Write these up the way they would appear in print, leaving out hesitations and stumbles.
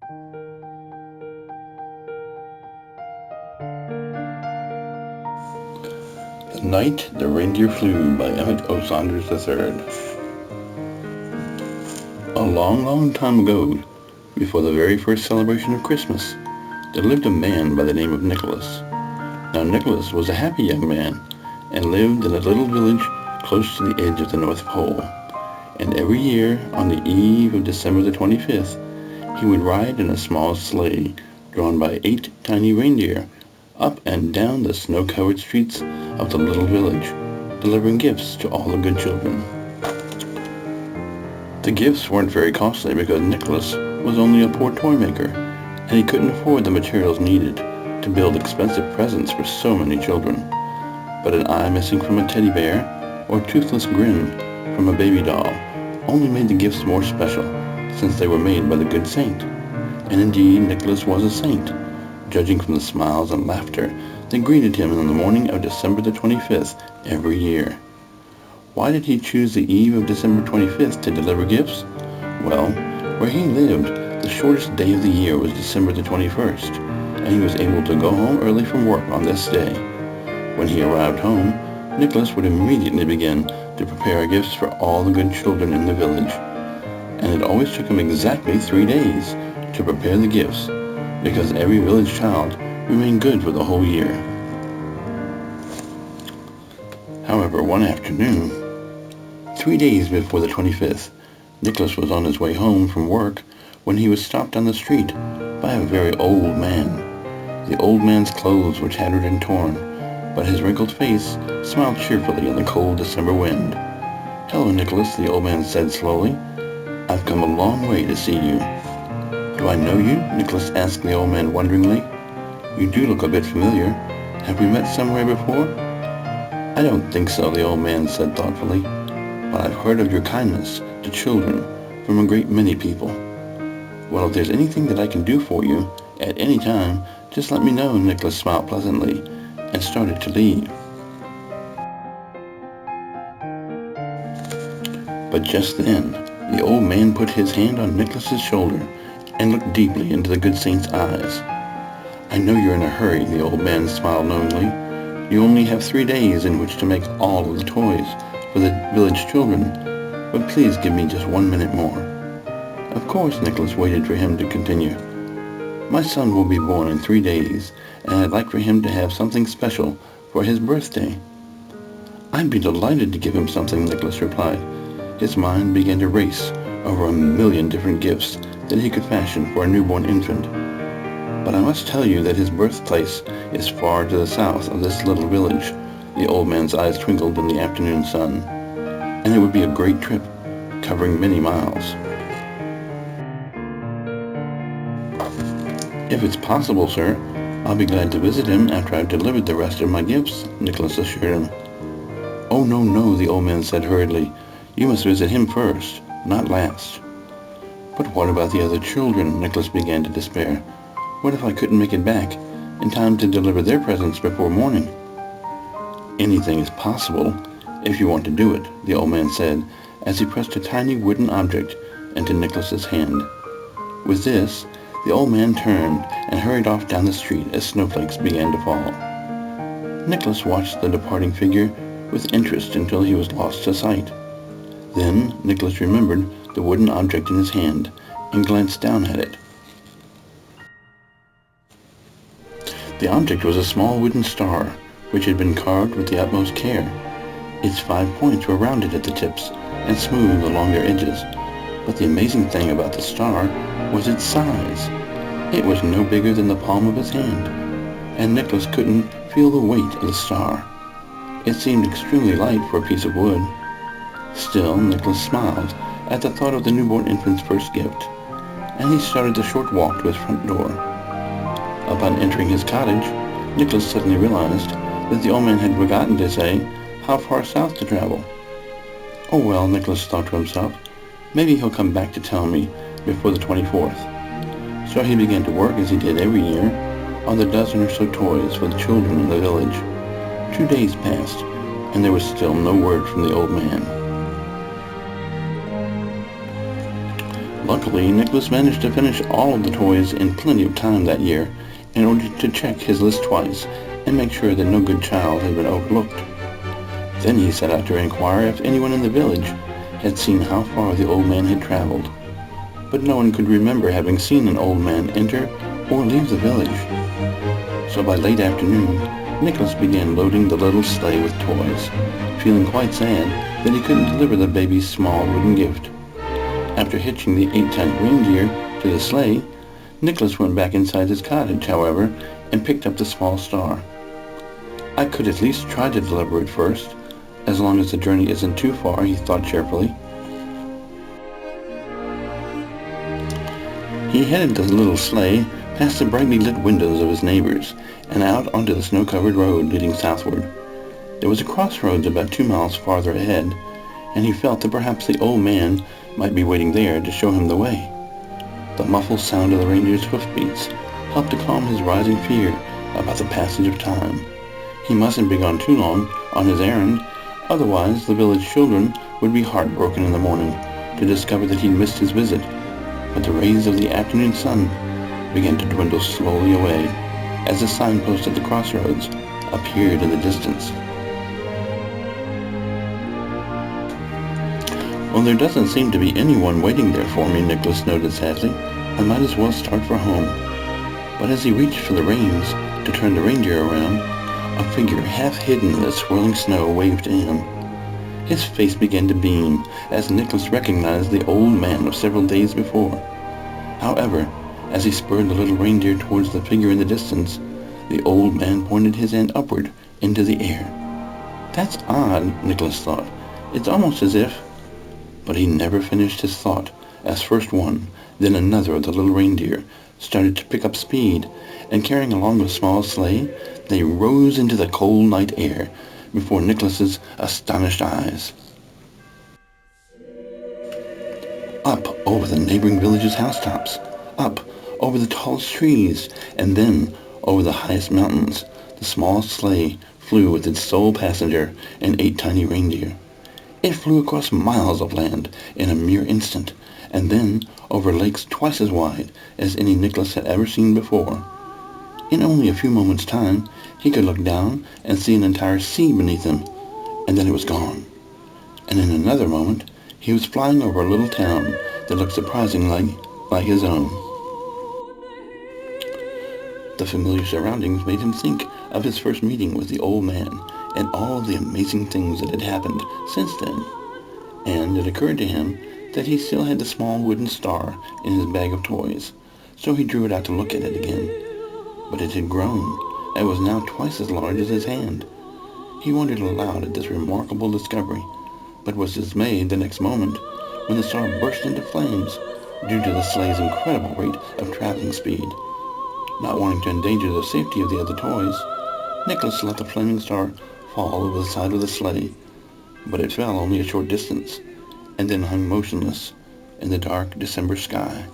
The Night the Reindeer Flew by Emmett O. Saunders III. A long, long time ago, before the very first celebration of Christmas, there lived a man by the name of Nicholas. Now Nicholas was a happy young man and lived in a little village close to the edge of the North Pole. And every year, on the eve of December the 25th, he would ride in a small sleigh drawn by 8 tiny reindeer up and down the snow-covered streets of the little village, delivering gifts to all the good children. The gifts weren't very costly because Nicholas was only a poor toy maker, and he couldn't afford the materials needed to build expensive presents for so many children. But an eye missing from a teddy bear or a toothless grin from a baby doll only made the gifts more special, since they were made by the good saint. And indeed, Nicholas was a saint, judging from the smiles and laughter that greeted him on the morning of December the 25th every year. Why did he choose the eve of December 25th to deliver gifts? Well, where he lived, the shortest day of the year was December the 21st, and he was able to go home early from work on this day. When he arrived home, Nicholas would immediately begin to prepare gifts for all the good children in the village. And it always took him exactly 3 days to prepare the gifts, because every village child remained good for the whole year. However, one afternoon, 3 days before the 25th, Nicholas was on his way home from work when he was stopped on the street by a very old man. The old man's clothes were tattered and torn, but his wrinkled face smiled cheerfully in the cold December wind. "Hello, Nicholas," the old man said slowly. "I've come a long way to see you." "Do I know you?" Nicholas asked the old man wonderingly. "You do look a bit familiar. Have we met somewhere before?" "I don't think so," the old man said thoughtfully, "but I've heard of your kindness to children from a great many people." "Well, if there's anything that I can do for you at any time, just let me know," Nicholas smiled pleasantly and started to leave. But just then, the old man put his hand on Nicholas's shoulder and looked deeply into the good saint's eyes. "I know you're in a hurry," the old man smiled knowingly. "You only have 3 days in which to make all of the toys for the village children, but please give me just 1 minute more." Of course, Nicholas waited for him to continue. "My son will be born in 3 days, and I'd like for him to have something special for his birthday." "I'd be delighted to give him something," Nicholas replied. His mind began to race over a million different gifts that he could fashion for a newborn infant. "But I must tell you that his birthplace is far to the south of this little village." The old man's eyes twinkled in the afternoon sun. "And it would be a great trip, covering many miles." "If it's possible, sir, I'll be glad to visit him after I've delivered the rest of my gifts," Nicholas assured him. "Oh, no, no," the old man said hurriedly. "You must visit him first, not last." "But what about the other children?" Nicholas began to despair. "What if I couldn't make it back in time to deliver their presents before morning?" "Anything is possible if you want to do it," the old man said as he pressed a tiny wooden object into Nicholas's hand. With this, the old man turned and hurried off down the street as snowflakes began to fall. Nicholas watched the departing figure with interest until he was lost to sight. Then Nicholas remembered the wooden object in his hand and glanced down at it. The object was a small wooden star, which had been carved with the utmost care. Its 5 points were rounded at the tips and smooth along their edges. But the amazing thing about the star was its size. It was no bigger than the palm of his hand, and Nicholas couldn't feel the weight of the star. It seemed extremely light for a piece of wood. Still, Nicholas smiled at the thought of the newborn infant's first gift, and he started the short walk to his front door. Upon entering his cottage, Nicholas suddenly realized that the old man had forgotten to say how far south to travel. "Oh well," Nicholas thought to himself, "maybe he'll come back to tell me before the 24th. So he began to work, as he did every year, on the dozen or so toys for the children in the village. 2 days passed, and there was still no word from the old man. Luckily, Nicholas managed to finish all of the toys in plenty of time that year in order to check his list twice and make sure that no good child had been overlooked. Then he set out to inquire if anyone in the village had seen how far the old man had traveled. But no one could remember having seen an old man enter or leave the village. So by late afternoon, Nicholas began loading the little sleigh with toys, feeling quite sad that he couldn't deliver the baby's small wooden gift. After hitching the 8-ton reindeer to the sleigh, Nicholas went back inside his cottage, however, and picked up the small star. "I could at least try to deliver it first, as long as the journey isn't too far," he thought cheerfully. He headed the little sleigh past the brightly lit windows of his neighbors and out onto the snow-covered road leading southward. There was a crossroads about 2 miles farther ahead, and he felt that perhaps the old man might be waiting there to show him the way. The muffled sound of the reindeer's hoofbeats helped to calm his rising fear about the passage of time. He mustn't be gone too long on his errand, otherwise the village children would be heartbroken in the morning to discover that he'd missed his visit. But the rays of the afternoon sun began to dwindle slowly away as the signpost at the crossroads appeared in the distance. "Well, there doesn't seem to be anyone waiting there for me," Nicholas noted sadly. "I might as well start for home." But as he reached for the reins to turn the reindeer around, a figure half hidden in the swirling snow waved to him. His face began to beam as Nicholas recognized the old man of several days before. However, as he spurred the little reindeer towards the figure in the distance, the old man pointed his hand upward into the air. "That's odd," Nicholas thought. "It's almost as if—" But he never finished his thought, as first one, then another of the little reindeer started to pick up speed, and carrying along the small sleigh, they rose into the cold night air before Nicholas's astonished eyes. Up over the neighboring village's housetops, up over the tallest trees, and then over the highest mountains, the small sleigh flew with its sole passenger and 8 tiny reindeer. It flew across miles of land in a mere instant, and then over lakes twice as wide as any Nicholas had ever seen before. In only a few moments' time, he could look down and see an entire sea beneath him, and then it was gone. And in another moment, he was flying over a little town that looked surprisingly like his own. The familiar surroundings made him think of his first meeting with the old man and all the amazing things that had happened since then. And it occurred to him that he still had the small wooden star in his bag of toys, so he drew it out to look at it again. But it had grown, and was now twice as large as his hand. He wondered aloud at this remarkable discovery, but was dismayed the next moment when the star burst into flames due to the sleigh's incredible rate of traveling speed. Not wanting to endanger the safety of the other toys, Nicholas let the flaming star fall over the side of the sleigh, but it fell only a short distance, and then hung motionless in the dark December sky.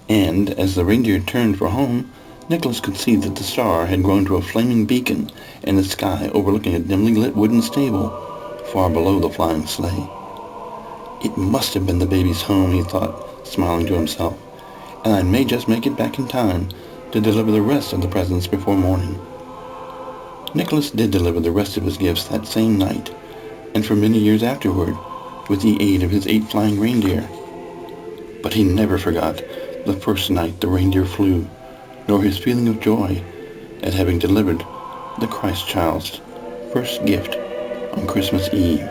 And as the reindeer turned for home, Nicholas could see that the star had grown to a flaming beacon in the sky overlooking a dimly lit wooden stable far below the flying sleigh. It must have been the baby's home, he thought, smiling to himself, and I may just make it back in time to deliver the rest of the presents before morning. Nicholas did deliver the rest of his gifts that same night, and for many years afterward, with the aid of his 8 flying reindeer. But he never forgot the first night the reindeer flew, nor his feeling of joy at having delivered the Christ child's first gift on Christmas Eve.